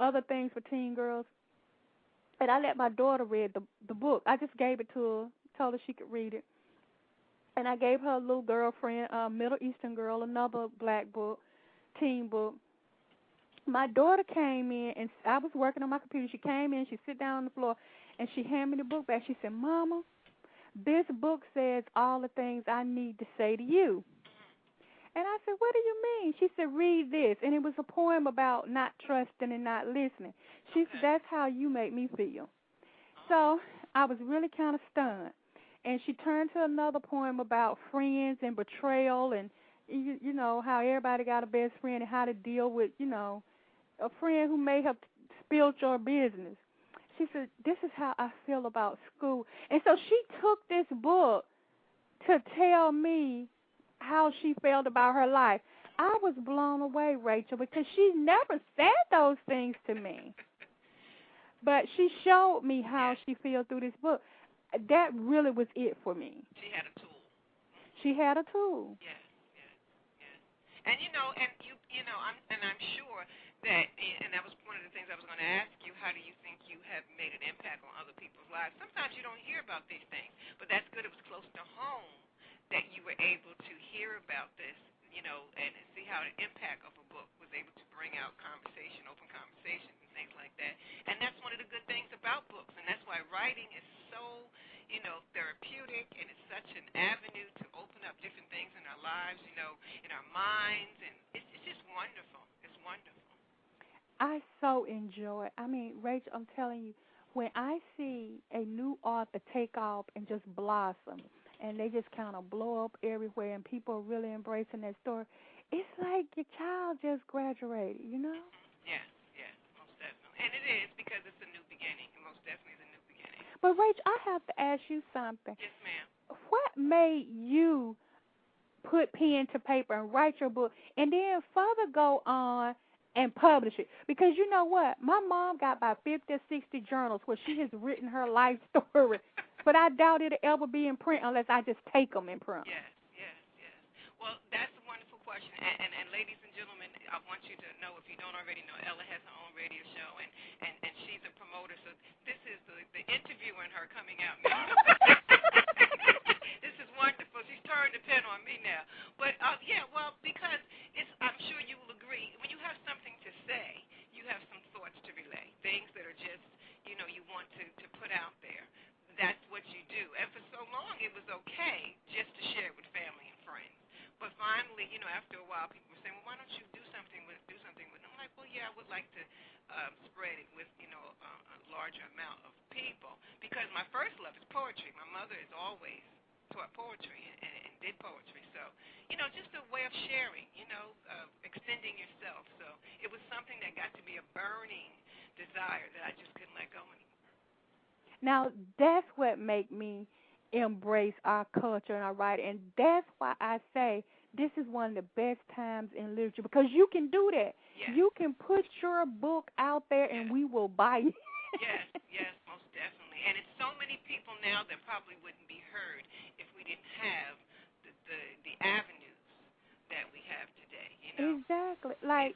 other things for teen girls. And I let my daughter read the book. I just gave it to her, told her she could read it. And I gave her a little girlfriend, a Middle Eastern girl, another black book, teen book. My daughter came in, and I was working on my computer. She came in, she sit down on the floor, and she handed me the book back. She said, Mama, this book says all the things I need to say to you. And I said, what do you mean? She said, read this. And it was a poem about not trusting and not listening. She said, that's how you make me feel. So I was really kind of stunned. And she turned to another poem about friends and betrayal and, you know, how everybody got a best friend and how to deal with, you know, a friend who may have spilled your business. She said, this is how I feel about school. And so she took this book to tell me how she felt about her life. I was blown away, Rachel, because she never said those things to me. But she showed me how she feels through this book. That really was it for me. She had a tool. She had a tool. Yes, yes, yes. And I'm sure that, and that was one of the things I was going to ask you. How do you think you have made an impact on other people's lives? Sometimes you don't hear about these things, but that's good. It was close to home that you were able to hear about this, and see how the impact of a book was able to bring out conversation, open conversations, and things like that. And that's one of the good things about books, and that's why writing is so, therapeutic, and it's such an avenue to open up different things in our lives, in our minds, and it's just wonderful. It's wonderful. I so enjoy it. I mean, Rachel, I'm telling you, when I see a new author take off and just blossom, and they just kind of blow up everywhere, and people are really embracing that story, it's like your child just graduated, you know? Yes, yes, most definitely. And it is, because it's a new beginning. It most definitely is a new beginning. But, Rachel, I have to ask you something. Yes, ma'am. What made you put pen to paper and write your book and then further go on and publish it? Because you know what? My mom got about 50 or 60 journals where she has written her life story, but I doubt it'll ever be in print unless I just take them in print. Yes, yes, yes. Well, that's a wonderful question. And ladies and gentlemen, I want you to know, if you don't already know, Ella has her own radio show, and she's a promoter. So this is the interviewer in her coming out now. This is wonderful. She's turned the pen on me now. But, because I'm sure you will agree, when you have something to say, you have some thoughts to relay, things that are just, you want to put out there. That's what you do. And for so long, it was okay just to share it with family and friends. But finally, after a while, people were saying, well, why don't you do something with it? I'm like, well, yeah, I would like to spread it with, a larger amount of people. Because my first love is poetry. My mother has always taught poetry and did poetry. So, just a way of sharing, extending yourself. So it was something that got to be a burning desire that I just couldn't let go anymore. Now, that's what make me embrace our culture and our writing, and that's why I say this is one of the best times in literature, because you can do that. Yes. You can put your book out there, and we will buy it. Yes, yes, most definitely. And it's so many people now that probably wouldn't be heard if we didn't have the avenues that we have today. Exactly. Like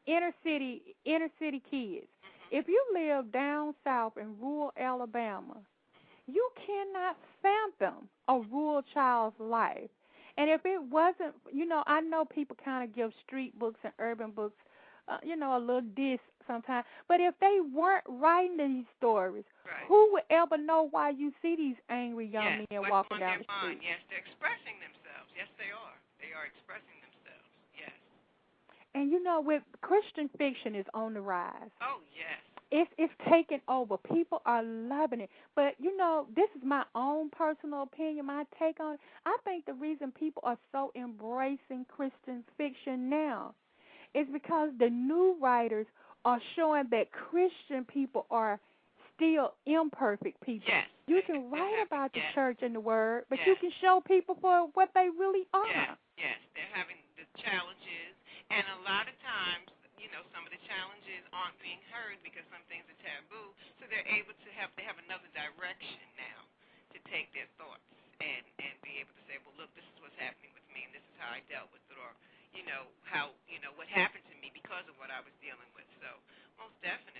inner city kids. If you live down south in rural Alabama, you cannot fathom a rural child's life. And if it wasn't, I know people kind of give street books and urban books, a little diss sometimes. But if they weren't writing these stories, right, who would ever know why you see these angry young men walking down the street? Yes, they're expressing themselves. Yes, they are. They are expressing themselves. Yes. And with Christian fiction is on the rise. Oh, yes. It's taking over. People are loving it. But, this is my own personal opinion, my take on it. I think the reason people are so embracing Christian fiction now is because the new writers are showing that Christian people are still imperfect people. Yes. You can write about the church and the word, but yes, you can show people for what they really are. Yes, yes. They're having the challenges, and a lot of times, some of the challenges aren't being heard because some things are taboo, so they have another direction now to take their thoughts and be able to say, well, look, this is what's happening with me, and this is how I dealt with it, or, what happened to me because of what I was dealing with. So most definitely.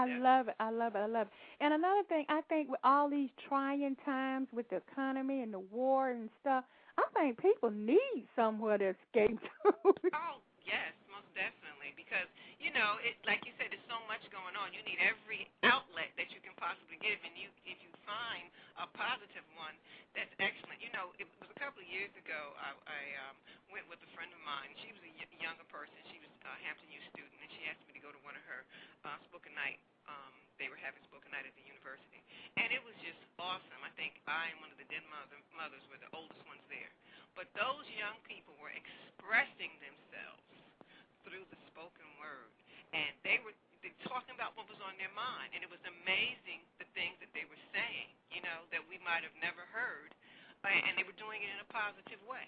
love it. I love it. I love it. And another thing, I think with all these trying times with the economy and the war and stuff, I think people need somewhere to escape to. Oh, yes, most definitely. Because, it like you said, there's so much going on. You need every outlet that you can possibly give, and if you find a positive one, that's excellent. It was a couple of years ago. I went with a friend of mine. She was a younger person. She was a Hampton U student, and she asked me to go to one of her spoken night. They were having spoken night at the university, and it was just awesome. I think I and one of the den mothers were the oldest ones there. But those young people were expressing themselves through the spoken word, and they were talking about what was on their mind, and it was amazing the things that they were saying, that we might have never heard, and they were doing it in a positive way.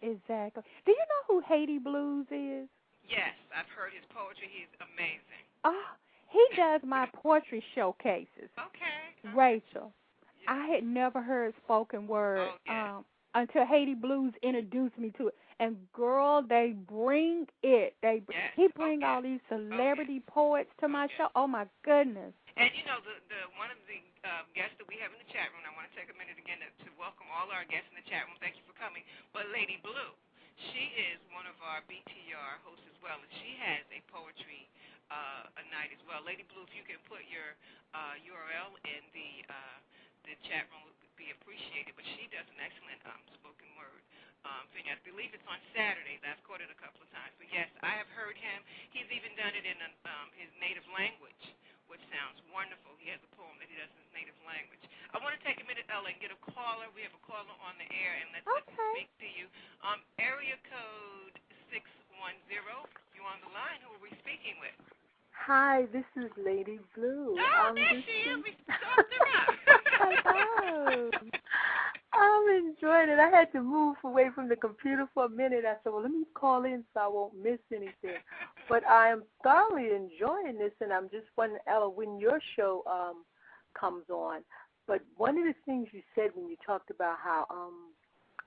Exactly. Do you know who Haiti Blues is? Yes, I've heard his poetry. He's amazing. Oh, he does my poetry showcases. Okay. Rachel, Yes. I had never heard spoken word Oh, yes. until Haiti Blues introduced me to it. And girl, they bring it. Yes. He bring Okay. all these celebrity poets to my show. Oh my goodness. And the one of the guests that we have in the chat room, I want to take a minute again to welcome all our guests in the chat room. Thank you for coming. But Lady Blue, she is one of our BTR hosts as well, and she has a poetry a night as well. Lady Blue, if you can put your URL in the chat room, would be appreciated. But she does an excellent spoken word thing. I believe it's on Saturdays. I've caught it a couple of times. But yes, I have heard him. He's even done it in his native language, which sounds wonderful. He has a poem that he does in his native language. I want to take a minute, Ella, and get a caller. We have a caller on the air, and let's speak to you. Area code 610. You on the line? Who are we speaking with? Hi, this is Lady Blue. Oh, there she is. We talked her out. Hello. I'm enjoying it. I had to move away from the computer for a minute. I said, well, let me call in so I won't miss anything. But I am thoroughly enjoying this, and I'm just wondering, Ella, when your show comes on. But one of the things you said when you talked about how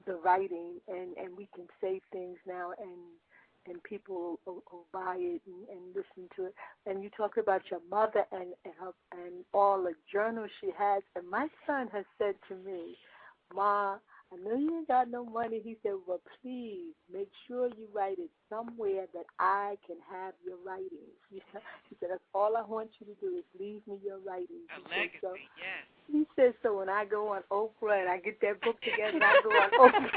the writing, and we can say things now, and people will buy it and listen to it. And you talked about your mother and all the journals she has. And my son has said to me, Ma, I know you ain't got no money. He said, well, please make sure you write it somewhere that I can have your writings. He said, that's all I want you to do is leave me your writings. A legacy, yes. He says, so when I go on Oprah and I get that book together, I go on Oprah.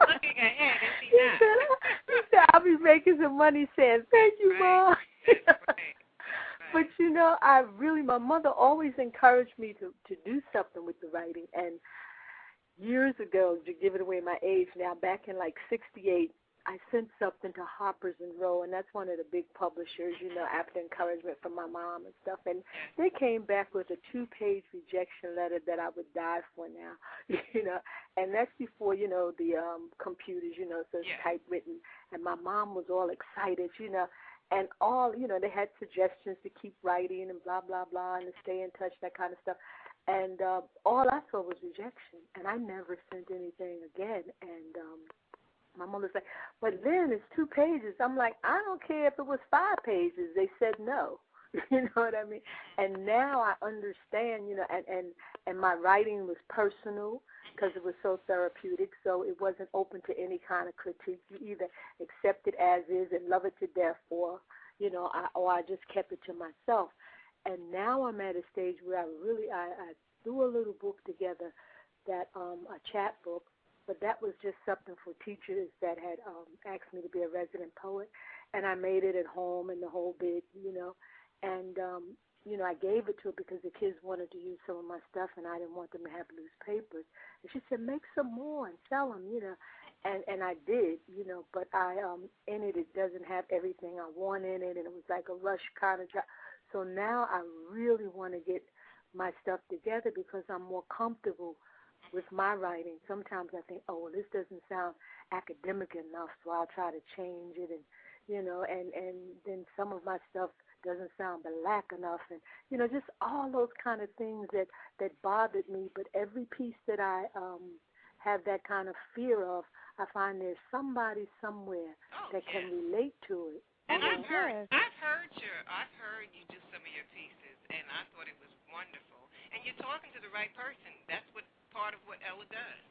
Looking ahead, is he He not? said, I'll be making some money saying, thank you, Right. Mom. That's right. But, my mother always encouraged me to do something with the writing. And years ago, to give it away my age now, back in like 68, I sent something to Harper's and Row, and that's one of the big publishers, after encouragement from my mom and stuff. And they came back with a 2-page rejection letter that I would die for now, And that's before, the computers, so it's typewritten. And my mom was all excited, and all, they had suggestions to keep writing and blah, blah, blah, and to stay in touch, that kind of stuff. And all I saw was rejection, and I never sent anything again. And my mother's like, but then it's 2 pages. I'm like, I don't care if it was 5 pages. They said no. You know what I mean? And now I understand, and my writing was personal because it was so therapeutic, so it wasn't open to any kind of critique. You either accept it as is and love it to death, or I just kept it to myself. And now I'm at a stage where I threw a little book together, that a chat book, but that was just something for teachers that had asked me to be a resident poet, and I made it at home and the whole bit, and I gave it to her because the kids wanted to use some of my stuff, and I didn't want them to have loose papers. And she said, make some more and sell them, and I did, but I in it doesn't have everything I want in it, and it was like a rush kind of job. So now I really want to get my stuff together because I'm more comfortable with my writing. Sometimes I think, oh, well, this doesn't sound academic enough, so I'll try to change it, and and then some of my stuff doesn't sound black enough, and just all those kind of things that bothered me. But every piece that I have that kind of fear of, I find there's somebody somewhere that can relate to it. And I've heard you do some of your pieces, and I thought it was wonderful. And you're talking to the right person. That's what part of what Ella does.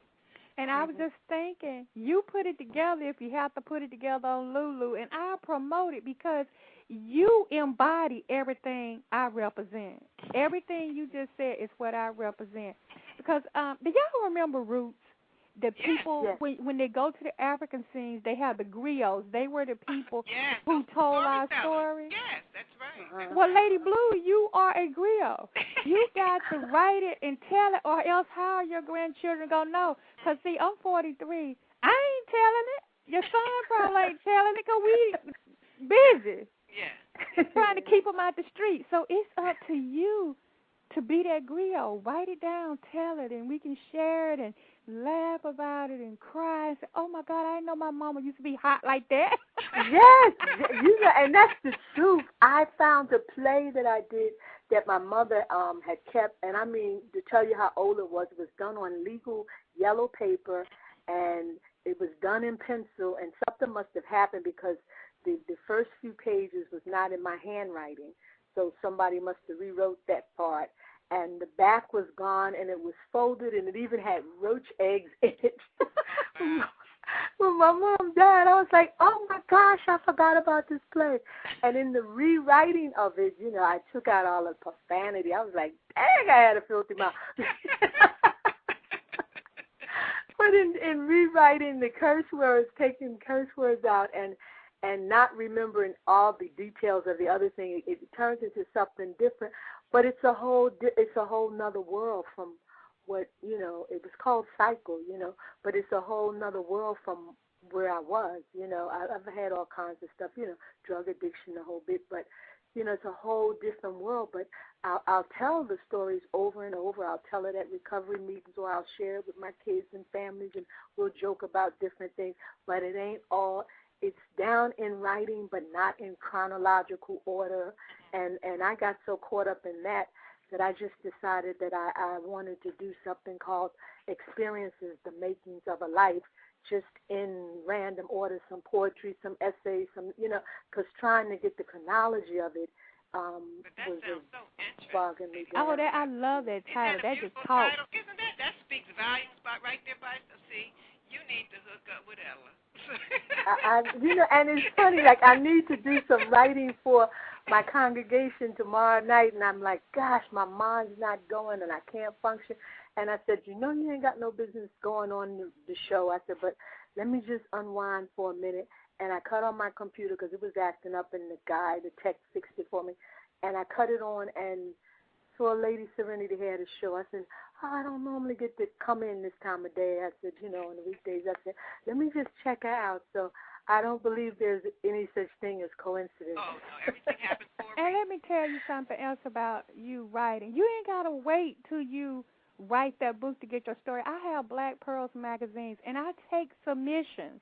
And I was just thinking, you put it together if you have to put it together on Lulu, and I promote it because you embody everything I represent. Everything you just said is what I represent. Because do y'all remember Roots? The people, Yes. when they go to the African scenes, they have the griots. They were the people Yes, who told our storytellers. story. Yes, that's right. Well, Lady Blue, you are a griot. You got to write it and tell it, or else how are your grandchildren going to know? Because, see, I'm 43. I ain't telling it. Your son probably ain't telling it because we busy. Yeah. Trying to keep them out the street. So it's up to you to be that griot. Write it down, tell it, and we can share it and laugh about it and cry and say, oh, my God, I didn't know my mama used to be hot like that. Yes, and that's the truth. I found a play that I did that my mother had kept, and I mean, to tell you how old it was done on legal yellow paper, and it was done in pencil, and something must have happened because the first few pages was not in my handwriting, so somebody must have rewrote that part. And the back was gone, and it was folded, and it even had roach eggs in it. When my mom died, I was like, oh, my gosh, I forgot about this play. And in the rewriting of it, I took out all the profanity. I was like, dang, I had a filthy mouth. But in rewriting the curse words, taking curse words out and not remembering all the details of the other thing, it turns into something different. But it's a whole nother world from what, it was called Cycle, but it's a whole nother world from where I was, I've had all kinds of stuff, drug addiction, the whole bit, but, it's a whole different world. But I'll tell the stories over and over. I'll tell it at recovery meetings, or I'll share it with my kids and families, and we'll joke about different things, but it ain't all. It's down in writing, but not in chronological order. And I got so caught up in that I just decided that I wanted to do something called Experiences, the Makings of a Life, just in random order, some poetry, some essays, because trying to get the chronology of it was so bogging me down. Oh, I love that title. That just talks. Isn't that speaks volumes right there by itself? See, you need to hook up with Ella. And it's funny, like I need to do some writing for my congregation tomorrow night, and I'm like, gosh, my mind's not going, and I can't function. And I said, you ain't got no business going on the show. I said, but let me just unwind for a minute. And I cut on my computer because it was acting up, and the tech fixed it for me. And I cut it on and saw Lady Serenity had a show. I said, I don't normally get to come in this time of day. I said, on the weekdays. I said, let me just check her out. So I don't believe there's any such thing as coincidence. Oh, no, everything happens for a reason. And let me tell you something else about you writing. You ain't got to wait till you write that book to get your story. I have Black Pearls magazines, and I take submissions,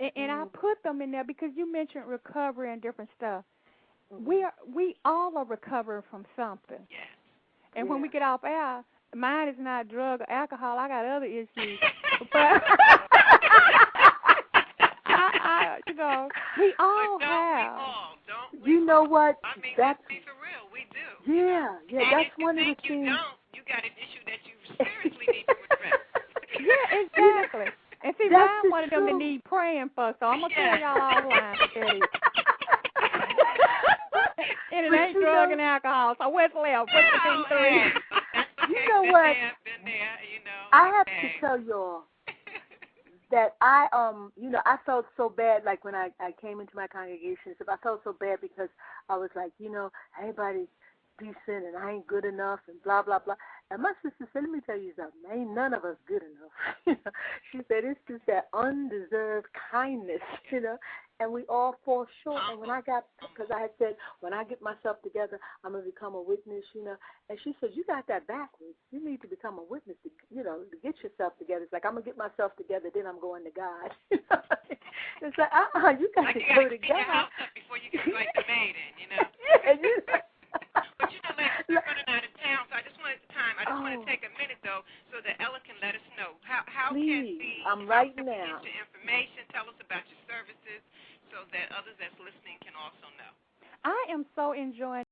and I put them in there because you mentioned recovery and different stuff. We all are recovering from something. Yes. And when we get off air, mine is not drug or alcohol. I got other issues. But we all have. Don't we you know what? I mean, that's let's be for real. We do. Yeah, and that's if you one of the think things. You don't. You got an issue that you seriously need to address. Yeah, exactly. And see, I'm one of them that need praying for, so I'm going to tell y'all offline. And it ain't drug and alcohol, so what's left? What's the thing three? You know what? Been there, I have to tell y'all that I felt so bad, like when I came into my congregation, I felt so bad because I was like, everybody's decent and I ain't good enough and blah, blah, blah. And my sister said, let me tell you something, ain't none of us good enough. She said, it's just that undeserved kindness, and we all fall short. And because I had said, when I get myself together, I'm going to become a witness, and she said, you got that backwards. You need to become a witness, to get yourself together. It's like, I'm going to get myself together, then I'm going to God. It's like, you got to go to God. Your house up before you get like the maiden, Yeah, But ladies, we're running out of town, so I just wanted to take a minute, though, so that Ella can let us know. How please, can we I'm right get now. your information? Tell us about your services so that others that's listening can also know. I am so enjoying